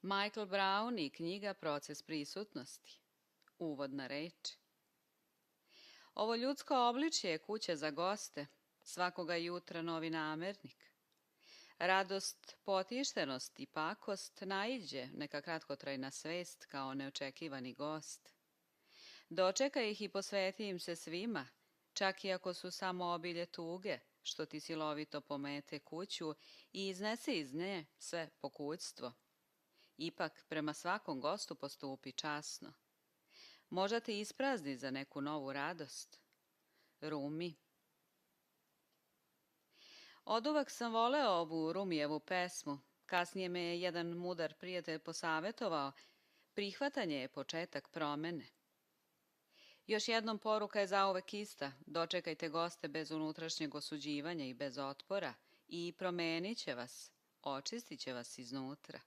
Michael Brown i knjiga Proces prisutnosti. Uvodna reč. Ovo ljudsko obličje je kuća za goste, svakoga jutra novi namernik. Radost, potištenost i pakost naiđe neka kratkotrajna svest kao neočekivani gost. Dočekaj ih i posveti im se svima, čak i ako su samo obilje tuge, što ti silovito pomete kuću i iznese iz nje sve pokućstvo. Ipak prema svakom gostu postupi časno. Možda te isprazni za neku novu radost. Rumi. Oduvek sam voleo ovu Rumijevu pesmu. Kasnije me je jedan mudar prijatelj posavetovao. Prihvatanje je početak promene. Još jednom poruka je zauvek ista. Dočekajte goste bez unutrašnjeg osuđivanja i bez otpora i promenit će vas, očistit će vas iznutra.